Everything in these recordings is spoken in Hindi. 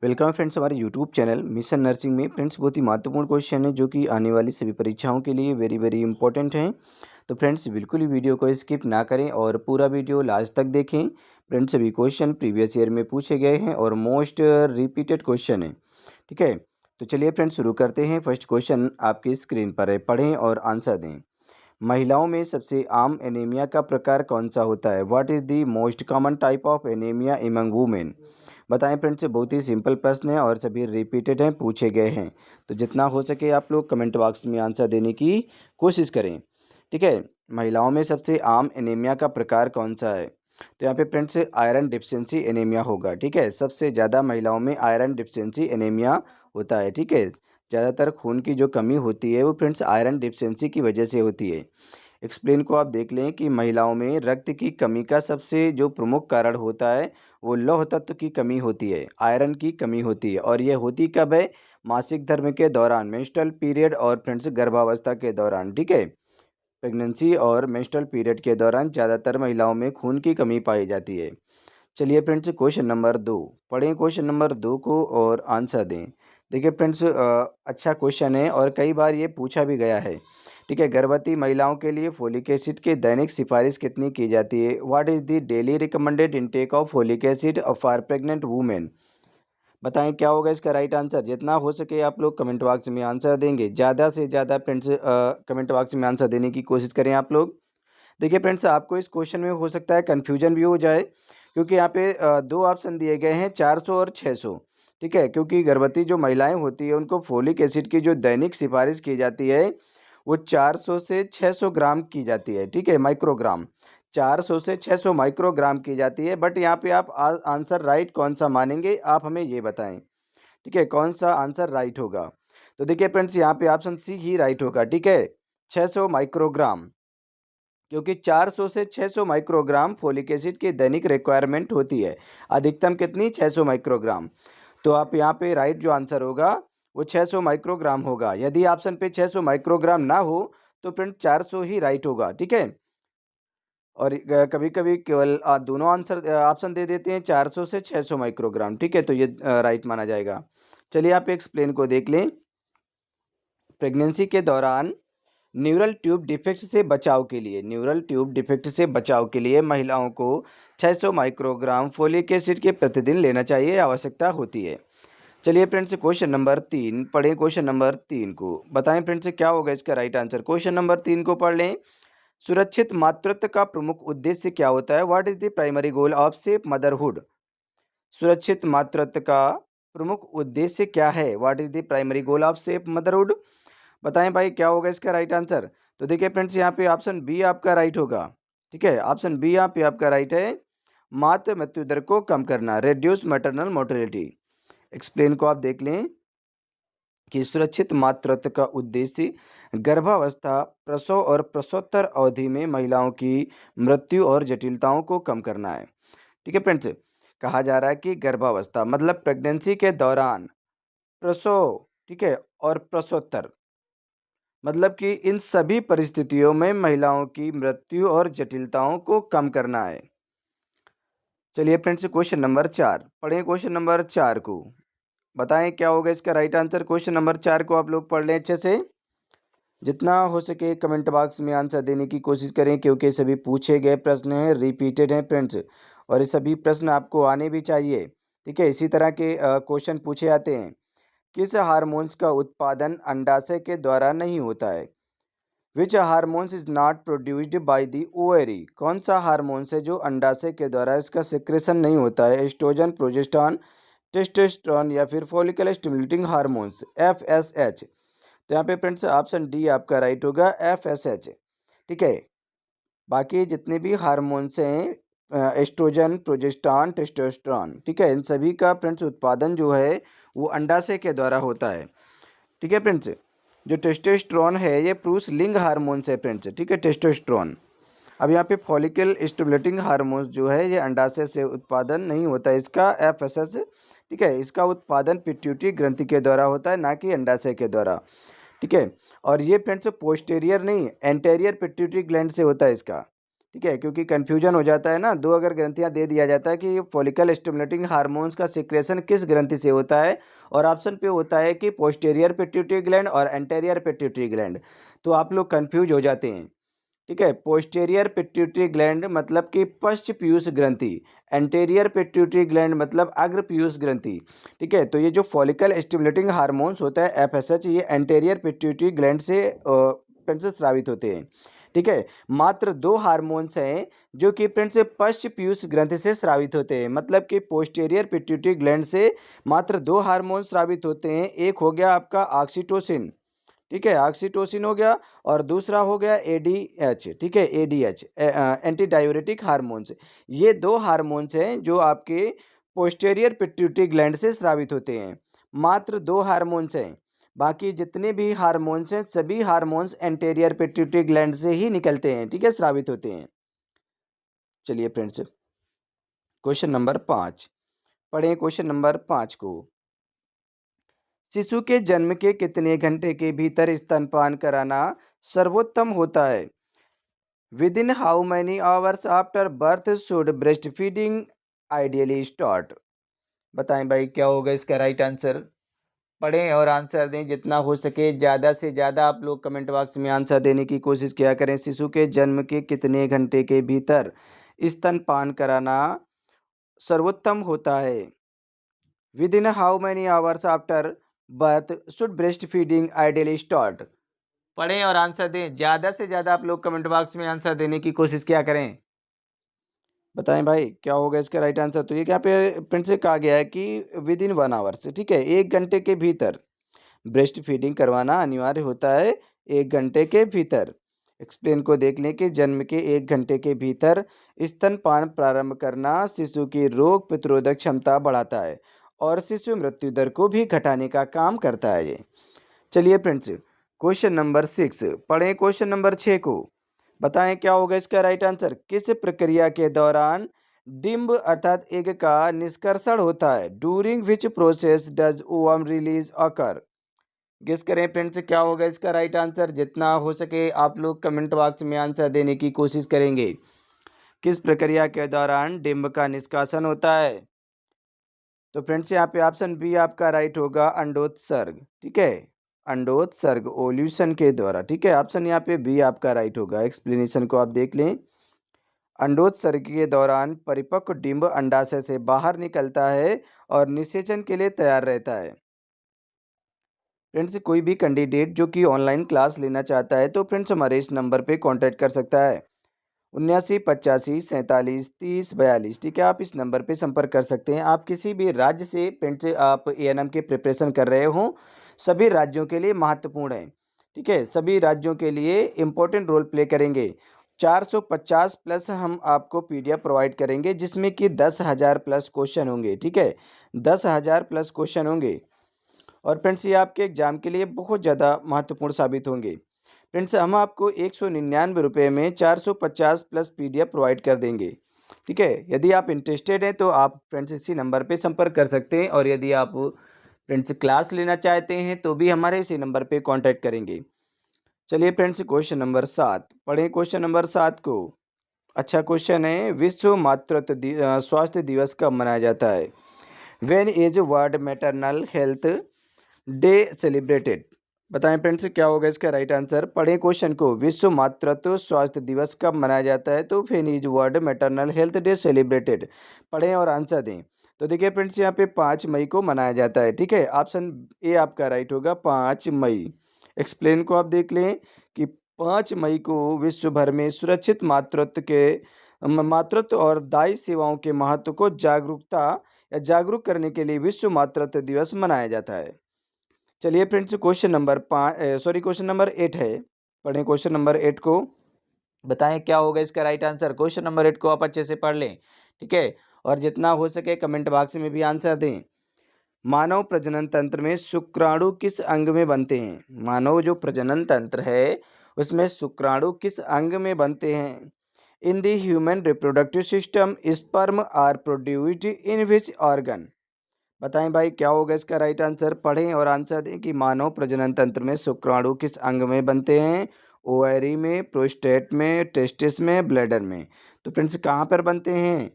वेलकम फ्रेंड्स हमारे यूट्यूब चैनल मिशन नर्सिंग में। फ्रेंड्स बहुत ही महत्वपूर्ण क्वेश्चन है जो कि आने वाली सभी परीक्षाओं के लिए वेरी वेरी इंपॉर्टेंट हैं। तो फ्रेंड्स बिल्कुल ही वीडियो को स्किप ना करें और पूरा वीडियो लास्ट तक देखें। फ्रेंड्स सभी क्वेश्चन प्रीवियस ईयर में पूछे गए हैं और मोस्ट रिपीटेड क्वेश्चन है। ठीक है, तो चलिए फ्रेंड्स शुरू करते हैं। फर्स्ट क्वेश्चन आपकी स्क्रीन पर है, पढ़ें और आंसर दें। महिलाओं में सबसे आम एनीमिया का प्रकार कौन सा होता है? What is the most common type of anaemia among women? बताएं फ्रेंड्स, बहुत ही सिंपल प्रश्न है और सभी रिपीटेड हैं, पूछे गए हैं। तो जितना हो सके आप लोग कमेंट बॉक्स में आंसर देने की कोशिश करें। ठीक है, महिलाओं में सबसे आम एनीमिया का प्रकार कौन सा है? तो यहाँ पे फ्रेंड्स आयरन डिफिशियंसी एनीमिया होगा। ठीक है, सबसे ज़्यादा महिलाओं में आयरन डिफिशियंसी एनीमिया होता है। ठीक है, ज़्यादातर खून की जो कमी होती है वो फ्रेंड्स आयरन डिफिशियंसी की वजह से होती है। एक्सप्लेन को आप देख लें कि महिलाओं में रक्त की कमी का सबसे जो प्रमुख कारण होता है वो लौह तत्व की कमी होती है, आयरन की कमी होती है। और ये होती कब है? मासिक धर्म के दौरान, मेंस्ट्रुअल पीरियड और फ्रेंड्स गर्भावस्था के दौरान। ठीक है, प्रेगनेंसी और मेंस्ट्रुअल पीरियड के दौरान ज़्यादातर महिलाओं में खून की कमी पाई जाती है। चलिए फ्रेंड्स क्वेश्चन नंबर 2, पढ़ें क्वेश्चन नंबर 2 को और आंसर दें। देखिए फ्रेंड्स अच्छा क्वेश्चन है और कई बार ये पूछा भी गया है। ठीक है, गर्भवती महिलाओं के लिए फोलिक एसिड की दैनिक सिफारिश कितनी की जाती है? What is the daily recommended intake of folic acid for pregnant women? बताएं क्या होगा इसका राइट आंसर। जितना हो सके आप लोग कमेंट बॉक्स में आंसर देंगे, ज़्यादा से ज़्यादा फ्रेंड्स कमेंट बॉक्स में आंसर देने की कोशिश करें आप लोग। देखिए फ्रेंड्स, आपको इस क्वेश्चन में हो सकता है कन्फ्यूजन भी हो जाए, क्योंकि यहाँ पे दो ऑप्शन दिए गए हैं, 400 और 600। ठीक है, क्योंकि गर्भवती जो महिलाएं होती है उनको फोलिक एसिड की जो दैनिक सिफारिश की जाती है वो 400 से 600 ग्राम की जाती है। ठीक है, माइक्रोग्राम, 400 से 600 माइक्रोग्राम की जाती है। बट यहाँ पे आप आंसर राइट कौन सा मानेंगे, आप हमें ये बताएं। ठीक है, कौन सा आंसर राइट होगा? तो देखिए फ्रेंड्स, यहाँ पे ऑप्शन सी ही राइट होगा। ठीक है, 600 माइक्रोग्राम, क्योंकि 400 से 600 माइक्रोग्राम फोलिक एसिड की दैनिक रिक्वायरमेंट होती है। अधिकतम कितनी? 600 माइक्रोग्राम। तो आप यहाँ पे राइट जो आंसर होगा वो 600 माइक्रोग्राम होगा। यदि ऑप्शन पे 600 माइक्रोग्राम ना हो तो फ्रेंड 400 ही राइट होगा। ठीक है, और कभी कभी केवल दोनों आंसर ऑप्शन दे देते हैं, 400 से 600 माइक्रोग्राम। ठीक है, तो ये राइट माना जाएगा। चलिए आप एक्सप्लेन को देख लें। प्रेगनेंसी के दौरान न्यूरल ट्यूब डिफेक्ट से बचाव के लिए, न्यूरल ट्यूब डिफेक्ट से बचाव के लिए महिलाओं को 600 माइक्रोग्राम फोलिक एसिड के प्रतिदिन लेना चाहिए, आवश्यकता होती है। चलिए फ्रेंड्स क्वेश्चन नंबर 3 पढ़ें। क्वेश्चन नंबर 3 को बताएं फ्रेंड्स क्या होगा इसका राइट आंसर। क्वेश्चन नंबर 3 को पढ़ लें। सुरक्षित मातृत्व का प्रमुख उद्देश्य क्या होता है? What is the primary goal of safe motherhood? सुरक्षित मातृत्व का प्रमुख उद्देश्य क्या है? What is the primary goal of safe motherhood? बताएं भाई क्या होगा इसका राइट आंसर। तो देखिए फ्रेंड्स, यहाँ पे ऑप्शन बी आपका राइट होगा। ठीक है, ऑप्शन बी यहाँ पे आपका राइट है। मातृ मृत्यु दर को कम करना, रेड्यूस मैटरनल मोर्टेलिटी। एक्सप्लेन को आप देख लें कि सुरक्षित मातृत्व का उद्देश्य गर्भावस्था, प्रसव और प्रसवोत्तर अवधि में महिलाओं की मृत्यु और जटिलताओं को कम करना है। ठीक है फ्रेंड्स, कहा जा रहा है कि गर्भावस्था मतलब प्रेगनेंसी के दौरान, प्रसव, ठीक है, और प्रसवोत्तर मतलब कि इन सभी परिस्थितियों में महिलाओं की मृत्यु और जटिलताओं को कम करना है। चलिए फ्रेंड्स क्वेश्चन नंबर 4 पढ़ें। क्वेश्चन नंबर 4 को बताएं क्या होगा इसका राइट आंसर। क्वेश्चन नंबर 4 को आप लोग पढ़ लें अच्छे से। जितना हो सके कमेंट बॉक्स में आंसर देने की कोशिश करें, क्योंकि सभी पूछे गए प्रश्न हैं, रिपीटेड हैं फ्रेंड्स, और ये सभी प्रश्न आपको आने भी चाहिए। ठीक है, इसी तरह के क्वेश्चन पूछे जाते हैं। किस हार्मोन्स का उत्पादन अंडाशय के द्वारा नहीं होता है? विच hormones is not produced by the ovary? कौन सा हार्मोन्स है जो अंडाशय के द्वारा इसका सिक्रेशन नहीं होता है? एस्ट्रोजन, प्रोजेस्टेरॉन, टेस्टोस्टेरोन या फिर फॉलिकल स्टिमुलेटिंग हार्मोन्स, FSH? तो यहाँ पे फ्रेंड्स ऑप्शन डी आपका राइट होगा, FSH। ठीक है, बाकी जितने भी हार्मोन्स हैं, एस्ट्रोजन, प्रोजेस्टेरॉन, टेस्टोस्टेरोन, ठीक है, इन सभी का फ्रेंड्स उत्पादन जो है वो अंडाशय के द्वारा होता है। ठीक है फ्रेंड्स, जो टेस्टोस्टेरोन है ये पुरुष लिंग हार्मोन्स है फ्रेंड्स। ठीक है, टेस्टोस्टेरोन। अब यहाँ पे फॉलिकल स्टिमुलेटिंग हार्मोन्स जो है ये अंडाशय से उत्पादन नहीं होता है इसका, FSH। ठीक है, इसका उत्पादन पिट्यूटरी ग्रंथि के द्वारा होता है, ना कि अंडाशय के द्वारा। ठीक है, और ये फ्रेंड्स पोस्टेरियर नहीं, एंटेरियर पिट्यूटरी ग्लैंड से होता है इसका। ठीक है, क्योंकि कन्फ्यूजन हो जाता है ना, दो अगर ग्रंथियां दे दिया जाता है कि फॉलिकल स्टिमुलेटिंग हार्मोन्स का सिक्रेशन किस ग्रंथि से होता है, और ऑप्शन पे होता है कि पोस्टीरियर पिट्यूटरी ग्लैंड और एंटेरियर पिट्यूटरी ग्लैंड, तो आप लोग कन्फ्यूज हो जाते हैं। ठीक है, पोस्टीरियर पिट्यूटरी ग्लैंड मतलब कि पश्च पीयूष ग्रंथि, एंटेरियर पिट्यूटरी ग्लैंड मतलब अग्र पीयूष ग्रंथि। ठीक है, तो ये जो फॉलिकल स्टिमुलेटिंग हार्मोन्स होता है एफएसएच, ये एंटेरियर पिट्यूटरी ग्लैंड से से स्रावित होते हैं। ठीक है, मात्र दो हार्मोन्स हैं जो कि से पश्च पीयूष ग्रंथि से स्रावित होते हैं, मतलब कि पोस्टीरियर पिट्यूटरी ग्लैंड से मात्र दो हार्मोन स्रावित होते हैं। एक हो गया आपका ऑक्सीटोसिन, ठीक है, ऑक्सीटोसिन हो गया, और दूसरा हो गया एडीएच। ठीक है, एडीएच एंटी डायूरेटिक हार्मोन्स। ये दो हार्मोन्स हैं जो आपके पोस्टीरियर पिट्यूटरी ग्लैंड से स्रावित होते हैं। मात्र दो हार्मोन्स हैं, बाकी जितने भी हार्मोन्स हैं सभी हार्मोन्स एंटेरियर पिट्यूटरी ग्लैंड से ही निकलते हैं। ठीक है, स्रावित होते हैं। चलिए फ्रेंड्स, क्वेश्चन नंबर 5 पढ़ें। क्वेश्चन नंबर 5 को, शिशु के जन्म के कितने घंटे के भीतर स्तनपान कराना सर्वोत्तम होता है? With in how many hours after birth should breast feeding ideally start? बताएं भाई, क्या होगा इसका राइट आंसर? पढ़ें और आंसर दें जितना हो सके। ज़्यादा से ज़्यादा आप लोग कमेंट बॉक्स में आंसर देने की कोशिश किया करें। शिशु के जन्म के कितने घंटे के भीतर स्तनपान कराना सर्वोत्तम होता है? With in how many hours after birth should breast feeding ideally start? पढ़ें और आंसर दें। ज़्यादा से ज़्यादा आप लोग कमेंट बॉक्स में आंसर देने की कोशिश क्या करें। बताएं भाई, क्या होगा इसका राइट आंसर? तो ये यहाँ पे प्रिंट से कहा गया है कि विद इन 1 आवर्स, ठीक है, 1 घंटे के भीतर ब्रेस्ट फीडिंग करवाना अनिवार्य होता है। 1 घंटे के भीतर। एक्सप्लेन को देख लें कि जन्म के 1 घंटे के भीतर स्तनपान प्रारंभ करना शिशु की रोग प्रतिरोधक क्षमता बढ़ाता है और शिशु मृत्यु दर को भी घटाने का काम करता है ये। चलिए फ्रेंड्स, क्वेश्चन नंबर 6 पढ़ें। क्वेश्चन नंबर 6 को बताएं, क्या होगा इसका राइट आंसर? किस प्रक्रिया के दौरान डिम्ब अर्थात एग का निष्कर्षण होता है? During which process does ovum release occur? Guess करें फ्रेंड्स, क्या होगा इसका राइट आंसर? जितना हो सके आप लोग कमेंट बॉक्स में आंसर देने की कोशिश करेंगे। किस प्रक्रिया के दौरान डिम्ब का निष्कासन होता है? तो फ्रेंड्स, यहाँ पे ऑप्शन बी आपका राइट होगा, अंडोत्सर्ग। ठीक है, अंडोत्सर्ग ओल्यूशन के द्वारा। ठीक है, ऑप्शन यहाँ पे बी आपका राइट होगा। एक्सप्लेनेशन को आप देख लें। अंडोत्सर्ग के दौरान परिपक्व डिम्ब अंडाशय से बाहर निकलता है और निषेचन के लिए तैयार रहता है। फ्रेंड्स, कोई भी कैंडिडेट जो कि ऑनलाइन क्लास लेना चाहता है तो फ्रेंड्स हमारे इस नंबर पे कांटेक्ट कर सकता है, 79 85 47 30 42। ठीक है, आप इस नंबर पे संपर्क कर सकते हैं। आप किसी भी राज्य से फ्रेंड्स आप एएनएम के प्रिपरेशन कर रहे हो, सभी राज्यों के लिए महत्वपूर्ण है। ठीक है, सभी राज्यों के लिए इम्पोर्टेंट रोल प्ले करेंगे। 450 प्लस हम आपको पीडीएफ प्रोवाइड करेंगे जिसमें कि 10,000 प्लस क्वेश्चन होंगे। ठीक है, 10,000 प्लस क्वेश्चन होंगे, और फ्रेंड्स ये आपके एग्जाम के लिए बहुत ज़्यादा महत्वपूर्ण साबित होंगे। फ्रेंड्स, हम आपको 199 रुपये में 450 प्लस पीडीएफ प्रोवाइड कर देंगे। ठीक है, यदि आप इंटरेस्टेड हैं तो आप फ्रेंड्स इसी नंबर पे संपर्क कर सकते हैं, और यदि आप फ्रेंड्स क्लास लेना चाहते हैं तो भी हमारे इसी नंबर पे कांटेक्ट करेंगे। चलिए फ्रेंड्स, क्वेश्चन नंबर 7 पढ़ें। क्वेश्चन नंबर 7 को, अच्छा क्वेश्चन है, विश्व मातृत्व स्वास्थ्य दिवस कब मनाया जाता है? When is world maternal health day celebrated? बताएं फ्रेंड्स, क्या होगा इसका राइट आंसर? पढ़ें क्वेश्चन को। विश्व मातृत्व स्वास्थ्य दिवस कब मनाया जाता है? तो when is world maternal health day celebrated? पढ़ें और आंसर दें। तो देखिए फ्रेंड्स, यहाँ पे 5 मई को मनाया जाता है। ठीक है, ऑप्शन ए आपका राइट होगा, 5 मई। एक्सप्लेन को आप देख लें कि 5 मई को विश्व भर में सुरक्षित मातृत्व और दाई सेवाओं के महत्व को जागरूक करने के लिए विश्व मातृत्व दिवस मनाया जाता है। चलिए फ्रेंड्स, क्वेश्चन नंबर 8 है। पढ़ें क्वेश्चन नंबर 8 को। बताएं, क्या होगा इसका राइट आंसर? क्वेश्चन नंबर 8 को आप अच्छे से पढ़ लें। ठीक है, और जितना हो सके कमेंट बॉक्स में भी आंसर दें। मानव प्रजनन तंत्र में शुक्राणु किस अंग में बनते हैं? मानव जो प्रजनन तंत्र है उसमें शुक्राणु किस अंग में बनते हैं? In the human reproductive system sperm are produced in which organ? बताएं भाई, क्या होगा इसका राइट आंसर? पढ़ें और आंसर दें कि मानव प्रजनन तंत्र में शुक्राणु किस अंग में बनते हैं ओवरी में, प्रोस्टेट में, टेस्टिस में, ब्लैडर में। तो फ्रेंड्स कहाँ पर बनते हैं?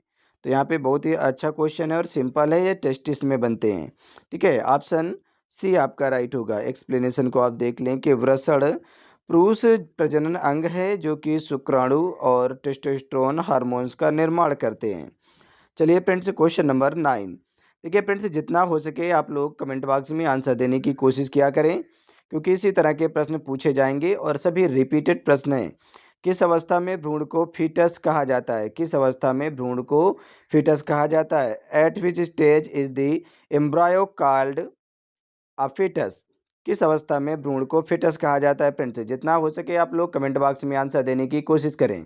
तो यहाँ पे बहुत ही अच्छा क्वेश्चन है और सिंपल है, ये टेस्टिस में बनते हैं। ठीक है, ऑप्शन सी आपका राइट होगा। एक्सप्लेनेशन को आप देख लें कि वृषण पुरुष प्रजनन अंग है जो कि शुक्राणु और टेस्टोस्टेरोन हार्मोन्स का निर्माण करते हैं। चलिए फ्रेंड्स, क्वेश्चन नंबर 9। देखिए फ्रेंड्स, जितना हो सके आप लोग कमेंट बॉक्स में आंसर देने की कोशिश किया करें, क्योंकि इसी तरह के प्रश्न पूछे जाएंगे और सभी रिपीटेड प्रश्न हैं। किस अवस्था में भ्रूण को फीटस कहा जाता है? किस अवस्था में भ्रूण को फीटस कहा जाता है? At which stage is the embryo called a foetus? किस अवस्था में भ्रूण को फीटस कहा जाता है? फ्रेंड्स, जितना हो सके आप लोग कमेंट बॉक्स में आंसर देने की कोशिश करें।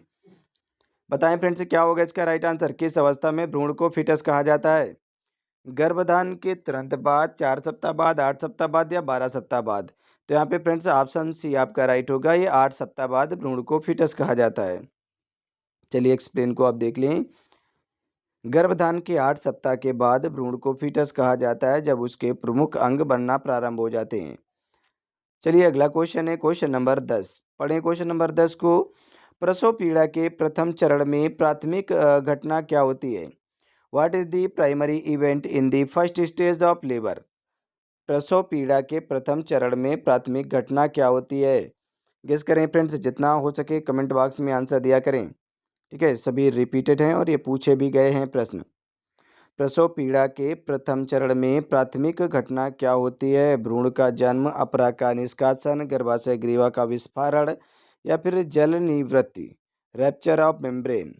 बताएं फ्रेंड्स, क्या होगा इसका राइट आंसर? किस अवस्था में भ्रूण को फीटस कहा जाता है? गर्भधान के तुरंत बाद, 4 सप्ताह बाद, 8 सप्ताह बाद या 12 सप्ताह बाद? तो यहाँ पे फ्रेंड्स ऑप्शन सी आपका राइट होगा, ये 8 सप्ताह बाद भ्रूण को फीटस कहा जाता है। चलिए एक्सप्लेन को आप देख लें। गर्भधान के 8 सप्ताह के बाद भ्रूण को फीटस कहा जाता है जब उसके प्रमुख अंग बनना प्रारंभ हो जाते हैं। चलिए अगला क्वेश्चन है क्वेश्चन नंबर 10। पढ़ें क्वेश्चन नंबर 10 को। प्रसव पीड़ा के प्रथम चरण में प्राथमिक घटना क्या होती है? What is the primary event in the first stage of labour? प्रसव पीड़ा के प्रथम चरण में प्राथमिक घटना क्या होती है? गेस करें फ्रेंड्स, जितना हो सके कमेंट बॉक्स में आंसर दिया करें। ठीक है, सभी रिपीटेड हैं और ये पूछे भी गए हैं प्रश्न। प्रसव पीड़ा के प्रथम चरण में प्राथमिक घटना क्या होती है? भ्रूण का जन्म, अपरा का निष्कासन, गर्भाशय ग्रीवा का विस्फारण या फिर जल निवृत्ति, रैप्चर ऑफ मेम्ब्रेन?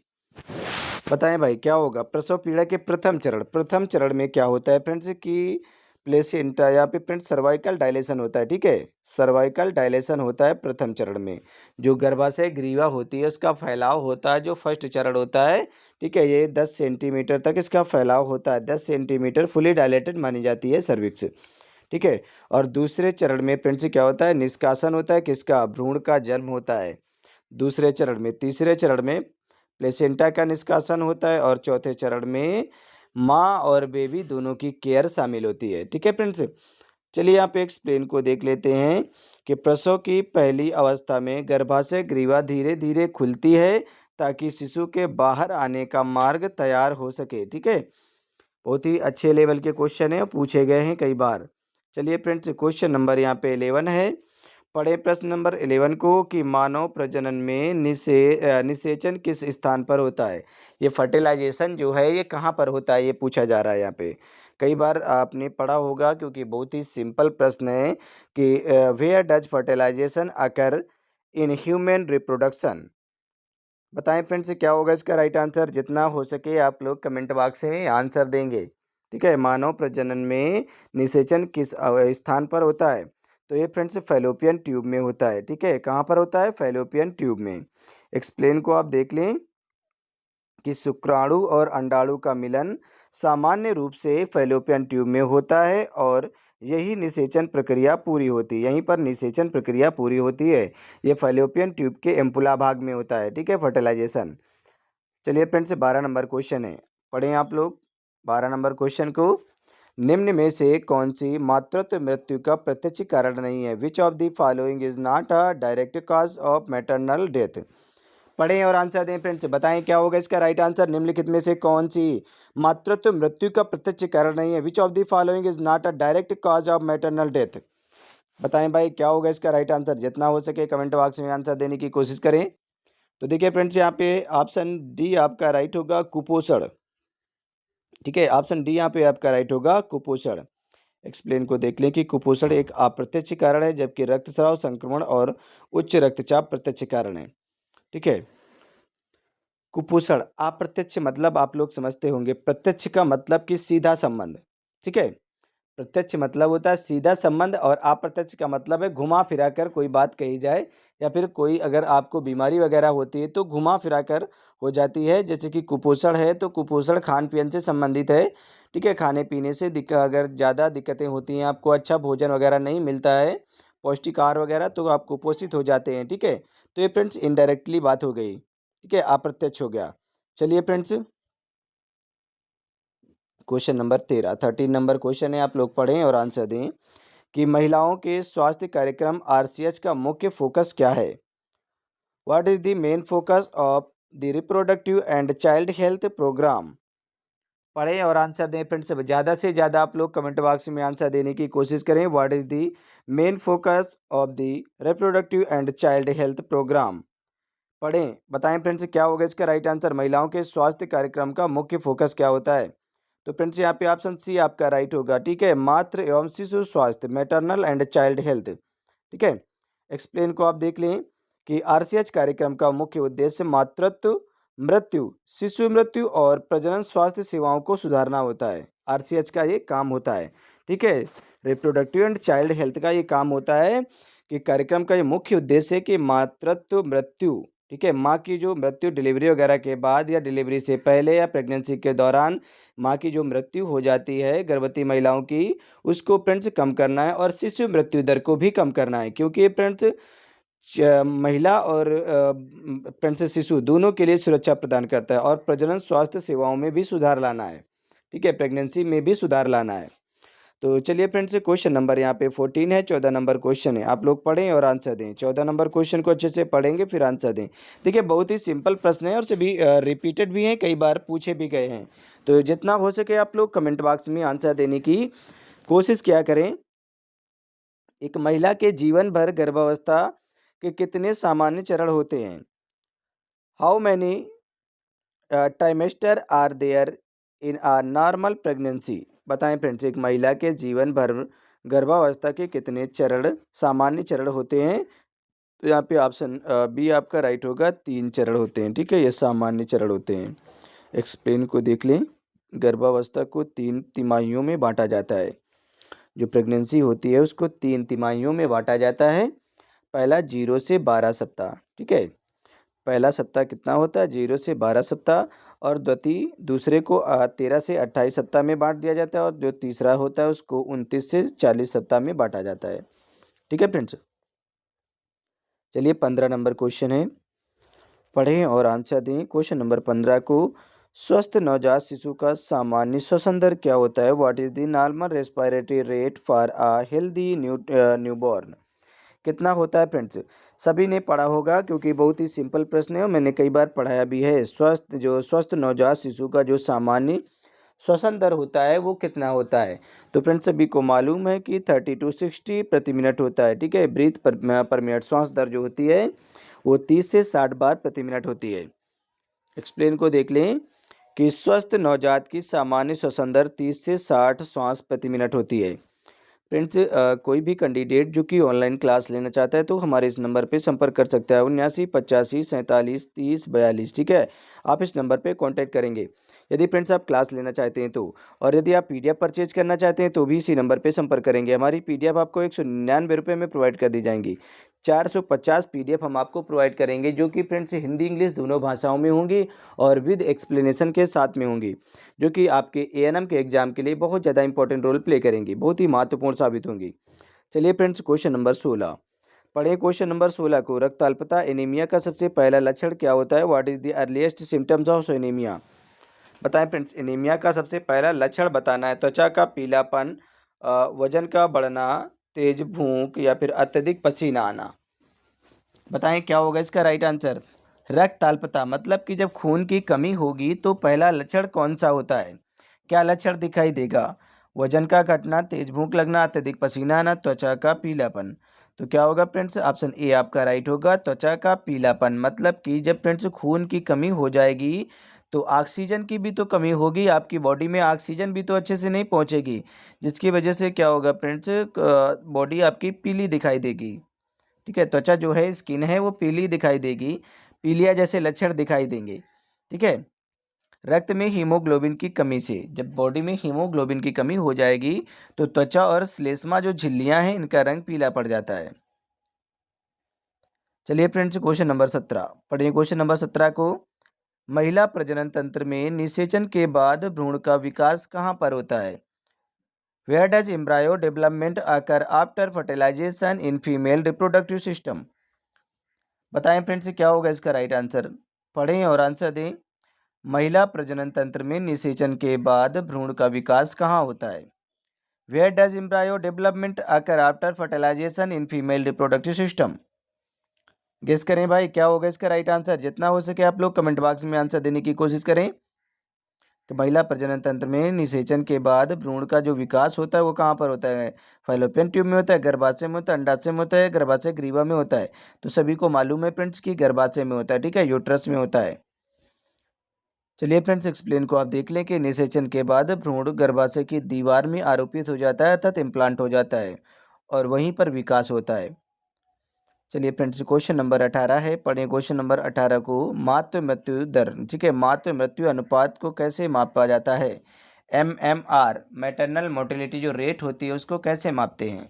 बताएं भाई क्या होगा? प्रसव पीड़ा के प्रथम चरण में क्या होता है फ्रेंड्स कि प्लेसेंटा या फिर फ्रेंड्स सर्वाइकल डायलेशन होता है। ठीक है, सर्वाइकल डायलेशन होता है प्रथम चरण में। जो गर्भाशय ग्रीवा होती है उसका फैलाव होता है, जो फर्स्ट चरण होता है। ठीक है, ये 10 सेंटीमीटर तक इसका फैलाव होता है। 10 सेंटीमीटर फुली डायलेटेड मानी जाती है सर्विक्स। ठीक है, और दूसरे चरण में फ्रेंड्स क्या होता है? निष्कासन होता है, किसका? भ्रूण का जन्म होता है दूसरे चरण में। तीसरे चरण में प्लेसेंटा का निष्कासन होता है और चौथे चरण में माँ और बेबी दोनों की केयर शामिल होती है। ठीक है फ्रेंड्स, चलिए यहाँ पे एक्सप्लेन को देख लेते हैं कि प्रसव की पहली अवस्था में गर्भाशय ग्रीवा धीरे धीरे खुलती है ताकि शिशु के बाहर आने का मार्ग तैयार हो सके। ठीक है, बहुत ही अच्छे लेवल के क्वेश्चन है, पूछे गए हैं कई बार। चलिए फ्रेंड्स, क्वेश्चन नंबर यहाँ पे 11 है। पढ़े प्रश्न नंबर 11 को कि मानव प्रजनन में निषेचन किस स्थान पर होता है? ये फर्टिलाइजेशन जो है ये कहाँ पर होता है, ये पूछा जा रहा है यहाँ पे। कई बार आपने पढ़ा होगा क्योंकि बहुत ही सिंपल प्रश्न है कि where does fertilisation occur in human reproduction? बताएं फ्रेंड्स, क्या होगा इसका राइट आंसर? जितना हो सके आप लोग कमेंट बॉक्स में आंसर देंगे। ठीक है, मानव प्रजनन में निषेचन किस स्थान पर होता है? तो ये फ्रेंड्स फैलोपियन ट्यूब में होता है। ठीक है, कहाँ पर होता है? फैलोपियन ट्यूब में। एक्सप्लेन को आप देख लें कि शुक्राणु और अंडाणु का मिलन सामान्य रूप से फैलोपियन ट्यूब में होता है और यही निषेचन प्रक्रिया पूरी होती है। यहीं पर निषेचन प्रक्रिया पूरी होती है। ये फैलोपियन ट्यूब के एम्पुला भाग में होता है। ठीक है, फर्टिलाइजेशन। चलिए फ्रेंड्स, 12 नंबर क्वेश्चन है, पढ़ें आप लोग 12 नंबर क्वेश्चन को। निम्न में से कौन सी मातृत्व मृत्यु का प्रत्यक्ष कारण नहीं है? विच of the following is not a direct cause of maternal death? पढ़ें और आंसर दें फ्रेंड्स, बताएं क्या होगा इसका राइट आंसर? निम्नलिखित में से कौन सी मातृत्व मृत्यु का प्रत्यक्ष कारण नहीं है? विच of the following is not a direct cause of maternal death? बताएं भाई क्या होगा इसका राइट आंसर? जितना हो सके कमेंट बॉक्स में आंसर देने की कोशिश करें। तो देखिए फ्रेंड्स, यहाँ पे ऑप्शन डी आपका राइट होगा, कुपोषण। ठीक है, ऑप्शन डी यहाँ पे आपका राइट होगा, कुपोषण। एक्सप्लेन को देख लें कि कुपोषण एक अप्रत्यक्ष कारण है जबकि रक्तस्राव, संक्रमण और उच्च रक्तचाप प्रत्यक्ष कारण है। ठीक है, कुपोषण अप्रत्यक्ष मतलब आप लोग समझते होंगे, प्रत्यक्ष का मतलब कि सीधा संबंध। ठीक है, प्रत्यक्ष मतलब होता है सीधा संबंध और अप्रत्यक्ष का मतलब है घुमा फिरा कर कोई बात कही जाए या फिर कोई अगर आपको बीमारी वगैरह होती है तो घुमा फिरा कर हो जाती है। जैसे कि कुपोषण है तो कुपोषण खान पीन से संबंधित है। ठीक है, खाने पीने से अगर ज़्यादा दिक्कतें होती हैं, आपको अच्छा भोजन वगैरह नहीं मिलता है, पौष्टिक आहार वगैरह, तो आप कुपोषित हो जाते हैं। ठीक है, तो ये फ्रेंड्स इनडायरेक्टली बात हो गई। ठीक है, अप्रत्यक्ष हो गया। चलिए friends, question number 13 number question है, आप लोग पढ़ें और आंसर दें कि महिलाओं के स्वास्थ्य कार्यक्रम आरसीएच का मुख्य फोकस क्या है? What is the main focus of the reproductive and child health programme. पढ़ें और आंसर दें फ्रेंड्स। ज़्यादा से ज़्यादा आप लोग कमेंट बॉक्स में आंसर देने की कोशिश करें। What is the main focus of the reproductive and child health programme. पढ़ें, बताएं फ्रेंड्स क्या होगा इसका राइट आंसर। महिलाओं के स्वास्थ्य कार्यक्रम का मुख्य फोकस क्या होता है। तो फ्रेंड्स यहाँ पे ऑप्शन सी आपका राइट होगा। ठीक है, मातृ एवं शिशु स्वास्थ्य, मैटरनल एंड चाइल्ड हेल्थ। ठीक है, एक्सप्लेन को आप देख लें कि आरसीएच कार्यक्रम का मुख्य उद्देश्य मातृत्व मृत्यु, शिशु मृत्यु और प्रजनन स्वास्थ्य सेवाओं को सुधारना होता है। आरसीएच का ये काम होता है। ठीक है, रिप्रोडक्टिव एंड चाइल्ड हेल्थ का ये काम होता है कि कार्यक्रम का ये मुख्य उद्देश्य है कि मातृत्व मृत्यु, ठीक है, माँ की जो मृत्यु डिलीवरी वगैरह के बाद या डिलीवरी से पहले या प्रेगनेंसी के दौरान माँ की जो मृत्यु हो जाती है गर्भवती महिलाओं की, उसको फ्रेंड्स कम करना है और शिशु मृत्यु दर को भी कम करना है, क्योंकि ये फ्रेंड्स महिला और फ्रेंड्स शिशु दोनों के लिए सुरक्षा प्रदान करता है और प्रजनन स्वास्थ्य सेवाओं में भी सुधार लाना है। ठीक है, प्रेगनेंसी में भी सुधार लाना है। तो चलिए फ्रेंड्स, क्वेश्चन नंबर यहाँ पे 14 है, 14 नंबर क्वेश्चन है। आप लोग पढ़ें और आंसर दें। 14 नंबर क्वेश्चन को अच्छे से पढ़ेंगे फिर आंसर दें। देखिए, बहुत ही सिंपल प्रश्न है और सभी रिपीटेड भी हैं, कई बार पूछे भी गए हैं। तो जितना हो सके आप लोग कमेंट बॉक्स में आंसर देने की कोशिश किया करें। एक महिला के जीवन भर गर्भावस्था के कितने सामान्य चरण होते हैं। How many trimesters are there in a normal pregnancy. बताएं फ्रेंड्स, एक महिला के जीवन भर गर्भावस्था के कितने चरण सामान्य चरण होते हैं। तो यहाँ पे ऑप्शन बी आपका राइट होगा, 3 चरण होते हैं। ठीक है, ये सामान्य चरण होते हैं। एक्सप्लेन को देख लें। गर्भावस्था को 3 तिमाहियों में बांटा जाता है। जो प्रेगनेंसी होती है उसको 3 तिमाहियों में बांटा जाता है। पहला 0 से 12 सप्ताह। ठीक है, पहला सप्ताह कितना होता है, 0 से 12 सप्ताह। और दूसरे को 13 से 28 सप्ताह में बांट दिया जाता है और जो तीसरा होता है उसको 29 से 40 सप्ताह में बांटा जाता है। ठीक है फ्रेंड्स, चलिए 15 नंबर क्वेश्चन है, पढ़ें और आंसर दें। क्वेश्चन नंबर 15 को, स्वस्थ नवजात शिशु का सामान्य श्वसन दर क्या होता है। What is the normal respiratory rate for a healthy newborn. कितना होता है फ्रेंड्स। सभी ने पढ़ा होगा क्योंकि बहुत ही सिंपल प्रश्न है और मैंने कई बार पढ़ाया भी है। स्वस्थ नवजात शिशु का जो सामान्य श्वसन दर होता है वो कितना होता है। तो फ्रेंड्स, सभी को मालूम है कि 30 to 60 प्रति मिनट होता है। ठीक है, ब्रीथ पर मिनट, श्वास दर जो होती है वो 30 से 60 बार प्रति मिनट होती है। एक्सप्लेन को देख लें कि स्वस्थ नवजात की सामान्य श्वसन दर 30 से 60 श्वास प्रति मिनट होती है। फ्रेंड्स, कोई भी कैंडिडेट जो कि ऑनलाइन क्लास लेना चाहता है तो हमारे इस नंबर पे संपर्क कर सकता है, 79 85 47 30 42। ठीक है, आप इस नंबर पे कांटेक्ट करेंगे यदि फ्रेंड्स आप क्लास लेना चाहते हैं तो। और यदि आप पीडीएफ परचेज करना चाहते हैं तो भी इसी नंबर पे संपर्क करेंगे। हमारी पीडीएफ आपको 199 रुपये में प्रोवाइड कर दी जाएंगी। 450 पीडीएफ हम आपको प्रोवाइड करेंगे जो कि फ्रेंड्स हिंदी इंग्लिश दोनों भाषाओं में होंगी और विद एक्सप्लेनेशन के साथ में होंगी, जो कि आपके एएनएम के एग्जाम के लिए बहुत ज़्यादा इंपॉर्टेंट रोल प्ले करेंगी, बहुत ही महत्वपूर्ण साबित होंगी। चलिए फ्रेंड्स, क्वेश्चन नंबर 16 पढ़ें। क्वेश्चन नंबर 16 को, रक्त अल्पता एनीमिया का सबसे पहला लक्षण क्या होता है। What is the earliest symptoms of anaemia. बताएं फ्रेंड्स, एनीमिया का सबसे पहला लक्षण बताना है। त्वचा का पीलापन, वजन का बढ़ना, तेज भूख या फिर अत्यधिक पसीना आना। बताएं क्या होगा इसका राइट आंसर। रक्त अल्पता मतलब कि जब खून की कमी होगी तो पहला लक्षण कौन सा होता है, क्या लक्षण दिखाई देगा। वजन का घटना, तेज भूख लगना, अत्यधिक पसीना आना, त्वचा का पीलापन। तो क्या होगा फ्रेंड्स, ऑप्शन ए आपका राइट होगा, त्वचा का पीलापन। मतलब कि जब फ्रेंड्स खून की कमी हो जाएगी तो ऑक्सीजन की भी तो कमी होगी, आपकी बॉडी में ऑक्सीजन भी तो अच्छे से नहीं पहुंचेगी, जिसकी वजह से क्या होगा फ्रेंड्स, बॉडी आपकी पीली दिखाई देगी। ठीक है, त्वचा जो है स्किन है वो पीली दिखाई देगी, पीलिया जैसे लक्षण दिखाई देंगे। ठीक है, रक्त में हीमोग्लोबिन की कमी से, जब बॉडी में हीमोग्लोबिन की कमी हो जाएगी तो त्वचा और श्लेष्मा जो झिल्लियां हैं इनका रंग पीला पड़ जाता है। चलिए फ्रेंड्स, क्वेश्चन नंबर 17 पढ़िए। क्वेश्चन नंबर 17 को, महिला प्रजनन तंत्र में निषेचन के बाद भ्रूण का विकास कहाँ पर होता है। Where does embryo development occur after fertilisation in female reproductive system. बताएं फ्रेंड्स क्या होगा इसका राइट आंसर। पढ़ें और आंसर दें। महिला प्रजनन तंत्र में निषेचन के बाद भ्रूण का विकास कहाँ होता है। Where does embryo development occur after fertilisation in female reproductive system. Guess करें भाई, क्या होगा इसका राइट आंसर। जितना हो सके आप लोग कमेंट बॉक्स में आंसर देने की कोशिश करें। कि महिला प्रजनन तंत्र में निषेचन के बाद भ्रूण का जो विकास होता है वो कहाँ पर होता है। फैलोपियन ट्यूब में होता है, गर्भाशय में होता है, अंडाशय में होता है, गर्भाशय ग्रीवा में होता है। तो सभी को मालूम है फ्रेंड्स कि गर्भाशय में होता है, ठीक है, यूट्रस में होता है। चलिए फ्रेंड्स, एक्सप्लेन को आप देख लें कि निषेचन के बाद भ्रूण गर्भाशय की दीवार में आरोपित हो जाता है अर्थात इम्प्लांट हो जाता है और वहीं पर विकास होता है। चलिए फ्रेंड्स, क्वेश्चन नंबर 18 है, पढ़ें क्वेश्चन नंबर 18 को। मातृ मृत्यु दर, ठीक है, मातृ मृत्यु अनुपात को कैसे मापा जाता है। MMR, मैटरनल मोर्टेलिटी जो रेट होती है उसको कैसे मापते हैं।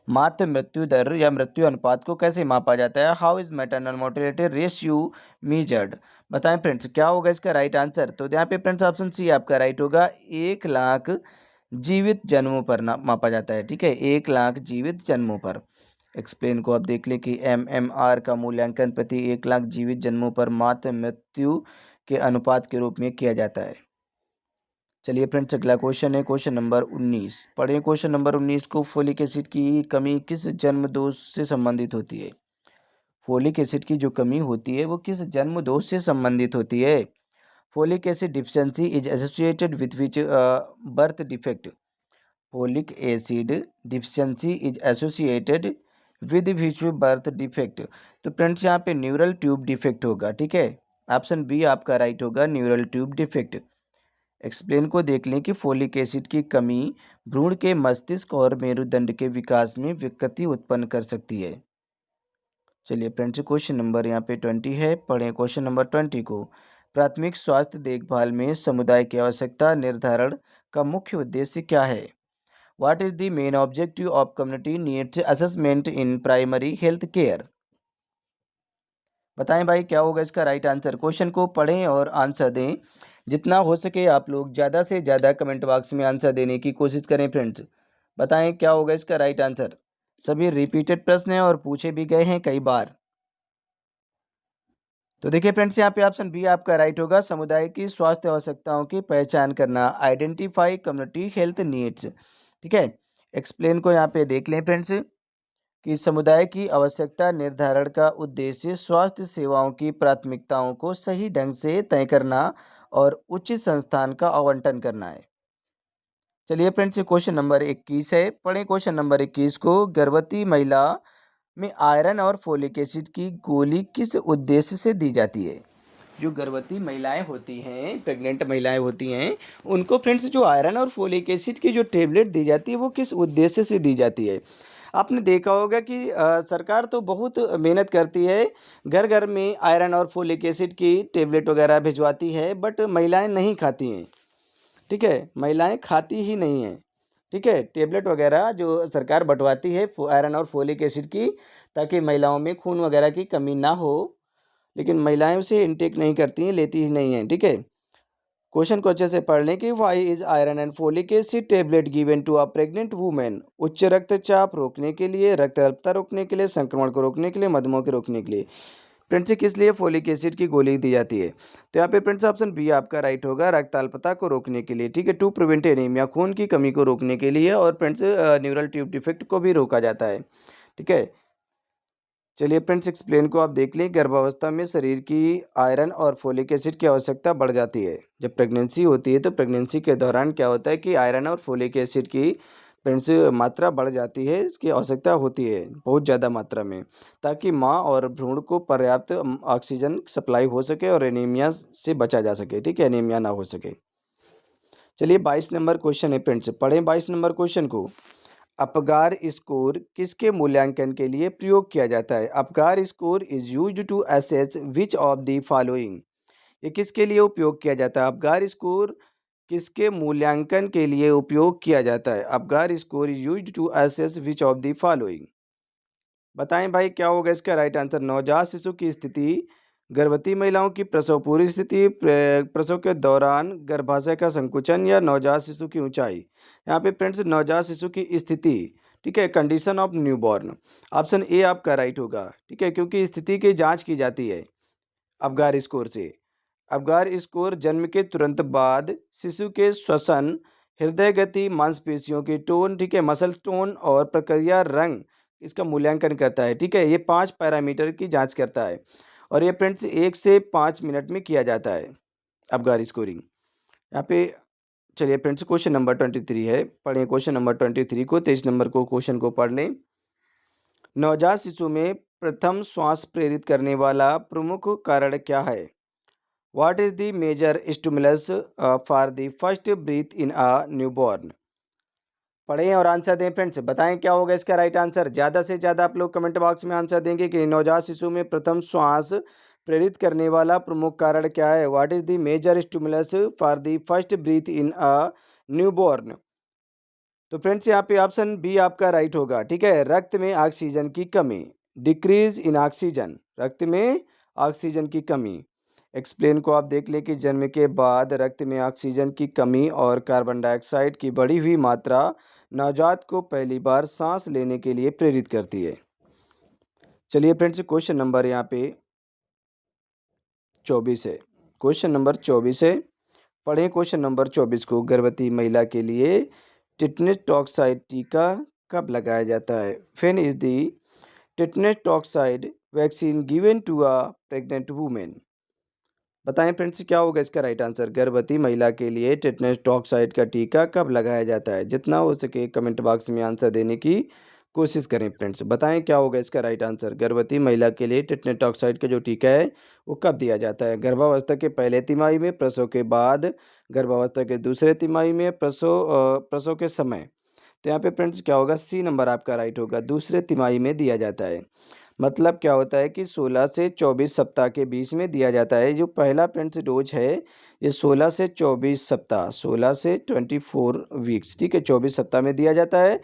मातृ मृत्यु दर या मृत्यु अनुपात को कैसे मापा जाता है। How is maternal mortality ratio measured. बताएं फ्रेंड्स, क्या होगा इसका राइट आंसर। तो यहाँ पे फ्रेंड्स ऑप्शन सी आपका राइट होगा। 1 लाख जीवित जन्मों पर मापा जाता है, ठीक है, 1 लाख जीवित जन्मों पर। एक्सप्लेन को आप देख लें कि MMR का मूल्यांकन प्रति 1 लाख जीवित जन्मों पर मातृ मृत्यु के अनुपात के रूप में किया जाता है। चलिए फ्रेंड्स, अगला क्वेश्चन है क्वेश्चन नंबर 19। पढ़ें क्वेश्चन नंबर 19 को। फोलिक एसिड की कमी किस जन्म दोष से संबंधित होती है। फोलिक एसिड की जो कमी होती है वो किस जन्म दोष से संबंधित होती है। Folic acid deficiency is associated with which birth defect. Folic acid deficiency is associated with which birth defect. तो फ्रेंड्स यहाँ पे न्यूरल ट्यूब डिफेक्ट होगा, ठीक है, ऑप्शन बी आपका राइट होगा, न्यूरल ट्यूब डिफेक्ट। एक्सप्लेन को देख लें कि फोलिक एसिड की कमी भ्रूण के मस्तिष्क और मेरुदंड के विकास में विकृति उत्पन्न कर सकती है। चलिए फ्रेंड्स, क्वेश्चन नंबर यहाँ पे 20 है, पढ़ें क्वेश्चन नंबर 20 को। प्राथमिक स्वास्थ्य देखभाल में समुदाय की आवश्यकता निर्धारण का मुख्य उद्देश्य क्या है। What is the main objective of community needs assessment in primary health care? बताएं भाई, क्या होगा इसका राइट आंसर। क्वेश्चन को पढ़ें और आंसर दें। जितना हो सके आप लोग ज़्यादा से ज़्यादा कमेंट बॉक्स में आंसर देने की कोशिश करें फ्रेंड्स। बताएं क्या होगा इसका राइट आंसर। सभी रिपीटेड प्रश्न हैं और पूछे भी गए हैं कई बार। तो देखिए फ्रेंड्स, यहाँ पे ऑप्शन बी आपका राइट होगा, समुदाय की स्वास्थ्य आवश्यकताओं की पहचान करना, आइडेंटिफाई कम्युनिटी हेल्थ नीड्स, ठीक है। एक्सप्लेन को यहाँ पे देख लें फ्रेंड्स कि समुदाय की आवश्यकता निर्धारण का उद्देश्य स्वास्थ्य सेवाओं की प्राथमिकताओं को सही ढंग से तय करना और उचित संस्थान का आवंटन करना है। चलिए फ्रेंड्स, क्वेश्चन नंबर 21 है, पढ़ें क्वेश्चन नंबर 21 को। गर्भवती महिला में आयरन और फोलिक एसिड की गोली किस उद्देश्य से दी जाती है। जो गर्भवती महिलाएं होती हैं, प्रेग्नेंट महिलाएं होती हैं, उनको फ्रेंड्स जो आयरन और फोलिक एसिड की जो टेबलेट दी जाती है वो किस उद्देश्य से दी जाती है। आपने देखा होगा कि सरकार तो बहुत मेहनत करती है, घर घर में आयरन और फोलिक एसिड की टेबलेट वगैरह भिजवाती है, बट महिलाएं नहीं खाती हैं, ठीक है, महिलाएं खाती ही नहीं हैं, ठीक है, टेबलेट वगैरह जो सरकार बंटवाती है आयरन और फोलिक एसिड की, ताकि महिलाओं में खून वगैरह की कमी ना हो, लेकिन महिलाएं उसे इनटेक नहीं करती हैं, लेती ही नहीं हैं, ठीक है। क्वेश्चन को अच्छे से पढ़ लें कि why is iron and folic acid tablet given to a pregnant women. उच्च रक्तचाप रोकने के लिए, रक्त अल्पता रोकने के लिए, संक्रमण को रोकने के लिए, मधुमेह को रोकने के लिए। फ्रेंड्स, किस लिए फोलिक एसिड की गोली दी जाती है। तो यहाँ पे फ्रेंड्स ऑप्शन बी आपका राइट होगा, रक्त अल्पता को रोकने के लिए, ठीक है, टू प्रिवेंट एनीमिया, खून की कमी को रोकने के लिए, और फ्रेंड्स न्यूरल ट्यूब डिफेक्ट को भी रोका जाता है, ठीक है। चलिए फ्रेंड्स, एक्सप्लेन को आप देख लें। गर्भावस्था में शरीर की आयरन और फोलिक एसिड की आवश्यकता बढ़ जाती है। जब प्रेगनेंसी होती है तो प्रेगनेंसी के दौरान क्या होता है कि आयरन और फोलिक एसिड की फ्रेंड्स मात्रा बढ़ जाती है, इसकी आवश्यकता होती है बहुत ज़्यादा मात्रा में, ताकि माँ और भ्रूण को पर्याप्त ऑक्सीजन सप्लाई हो सके और एनीमिया से बचा जा सके, ठीक है, एनीमिया ना हो सके। चलिए 22 नंबर क्वेश्चन है फ्रेंड्स, पढ़ें 22 नंबर क्वेश्चन को। अपगार स्कोर किसके मूल्यांकन के लिए प्रयोग किया जाता है। Apgar score is used to assess which of the following. ये किसके लिए उपयोग किया जाता है। अपगार स्कोर किसके मूल्यांकन के लिए उपयोग किया जाता है। Apgar score is used to assess which of the following. बताएं भाई, क्या होगा इसका राइट आंसर। नवजात शिशु की स्थिति, गर्भवती महिलाओं की प्रसव पूर्व स्थिति, प्रसव के दौरान गर्भाशय का संकुचन, या नवजात शिशु की ऊंचाई। यहाँ पे फ्रेंड्स नवजात शिशु की स्थिति, ठीक है, condition of newborn. Option A आपका राइट होगा, ठीक है, क्योंकि स्थिति की जांच की जाती है अपगार स्कोर से। अपगार स्कोर जन्म के तुरंत बाद शिशु के श्वसन, हृदय गति, मांसपेशियों की टोन, ठीक है, मसल टोन और प्रक्रिया, रंग इसका मूल्यांकन करता है, ठीक है। ये 5 पैरामीटर की जाँच करता है और ये फ्रेंड्स 1 से 5 मिनट में किया जाता है, अबगार स्कोरिंग। यहाँ पे चलिए फ्रेंड्स क्वेश्चन नंबर 23 है, पढ़ें क्वेश्चन नंबर 23 को, 23 नंबर को क्वेश्चन को पढ़ लें। नवजात शिशु में प्रथम श्वास प्रेरित करने वाला प्रमुख कारण क्या है? What is the major stimulus for the first breath in a newborn? पढ़ें और आंसर दें फ्रेंड्स, बताएं क्या होगा इसका राइट आंसर। ज़्यादा से ज़्यादा आप लोग कमेंट बॉक्स में आंसर देंगे कि नवजात शिशु में प्रथम श्वास प्रेरित करने वाला प्रमुख कारण क्या है। What is the major stimulus for the first breath in a newborn? तो फ्रेंड्स यहाँ पे ऑप्शन बी आपका राइट होगा, ठीक है। रक्त में ऑक्सीजन की कमी, डिक्रीज इन ऑक्सीजन, रक्त में ऑक्सीजन की कमी। एक्सप्लेन को आप देख लें कि जन्म के बाद रक्त में ऑक्सीजन की कमी और कार्बन डाइऑक्साइड की बढ़ी हुई मात्रा नवजात को पहली बार सांस लेने के लिए प्रेरित करती है। चलिए फ्रेंड्स क्वेश्चन नंबर यहाँ पे 24 है, क्वेश्चन नंबर 24 है, पढ़ें क्वेश्चन नंबर 24 को। गर्भवती महिला के लिए टिटनेस टॉक्साइड टीका कब लगाया जाता है? When is the tetanus toxoid vaccine given to a pregnant women? बताएं फ्रेंड्स क्या होगा इसका राइट आंसर। गर्भवती महिला के लिए टिटनेस टॉक्साइड का टीका कब लगाया जाता है? जितना हो सके कमेंट बॉक्स में आंसर देने की कोशिश करें फ्रेंड्स, बताएं क्या होगा इसका राइट आंसर। गर्भवती महिला के लिए टिटनेस टॉक्साइड का जो टीका है वो कब दिया जाता है? गर्भावस्था के पहले तिमाही में, प्रसव के बाद, गर्भावस्था के दूसरे तिमाही में, प्रसव के समय। तो यहाँ पे फ्रेंड्स क्या होगा, सी नंबर आपका राइट होगा, दूसरे तिमाही में दिया जाता है। मतलब क्या होता है कि 16 से 24 सप्ताह के बीच में दिया जाता है। जो पहला फ्रेंड्स डोज है ये 16 से 24 सप्ताह, 16 से 24 वीक्स, ठीक है, 24 सप्ताह में दिया जाता है,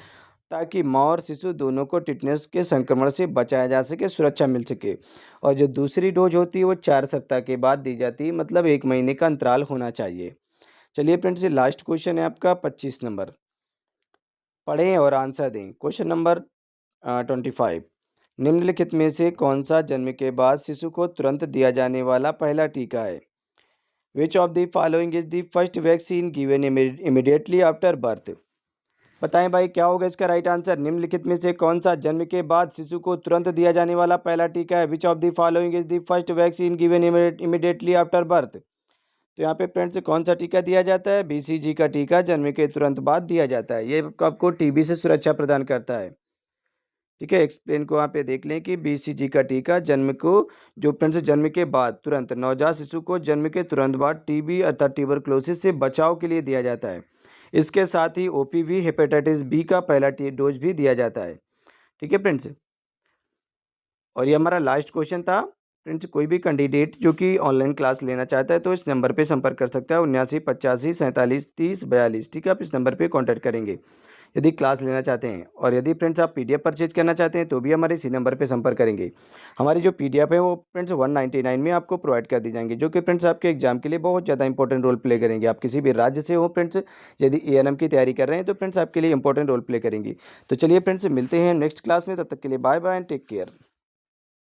ताकि माँ और शिशु दोनों को टिटनेस के संक्रमण से बचाया जा सके, सुरक्षा मिल सके। और जो दूसरी डोज होती है वो 4 सप्ताह के बाद दी जाती है, मतलब 1 महीने का अंतराल होना चाहिए। चलिए फ्रेंड्स ये लास्ट क्वेश्चन है आपका 25 नंबर, पढ़ें और आंसर दें। क्वेश्चन नंबर 25, निम्नलिखित में से कौन सा जन्म के बाद शिशु को तुरंत दिया जाने वाला पहला टीका है? विच of the following is the first vaccine given immediately after birth? बताएं भाई क्या होगा इसका राइट आंसर। निम्नलिखित में से कौन सा जन्म के बाद शिशु को तुरंत दिया जाने वाला पहला टीका है? विच of the following is the first vaccine given immediately after birth? तो यहाँ पे फ्रेंड्स कौन सा टीका दिया जाता है? बीसीजी का टीका जन्म के तुरंत बाद दिया जाता है। ये आपको टीबी से सुरक्षा प्रदान करता है, ठीक है। एक्सप्लेन को यहाँ पे देख लें कि बीसीजी का टीका जन्म को, जो फ्रेंड्स जन्म के बाद तुरंत, नवजात शिशु को जन्म के तुरंत बाद टीबी अर्थात ट्यूबरक्लोसिस से बचाव के लिए दिया जाता है। इसके साथ ही ओपीवी हेपेटाइटिस बी का पहला डोज भी दिया जाता है, ठीक है फ्रेंड्स। और ये हमारा लास्ट क्वेश्चन था फ्रेंड्स। कोई भी कैंडिडेट जो कि ऑनलाइन क्लास लेना चाहता है तो इस नंबर पे संपर्क कर सकता है, 79 85 47 30 42, ठीक है। आप इस नंबर पे कांटेक्ट करेंगे यदि क्लास लेना चाहते हैं। और यदि फ्रेंड्स आप पीडीएफ परचेज करना चाहते हैं तो भी हमारे इसी नंबर पे संपर्क करेंगे। हमारी जो पीडीएफ है वो फ्रेंड्स 199 में आपको प्रोवाइड कर दी जाएंगी, जो कि फ्रेंड्स आपके एग्जाम के लिए बहुत ज़्यादा इंपॉर्टेंट रोल प्ले करेंगे। आप किसी भी राज्य से हो फ्रेंड्स, यदि एएनएम की तैयारी कर रहे हैं तो फ्रेंड्स आपके लिए इंपॉर्टेंट रोल प्ले करेंगी। तो चलिए फ्रेंड्स मिलते हैं नेक्स्ट क्लास में, तब तक के लिए bye bye and take care.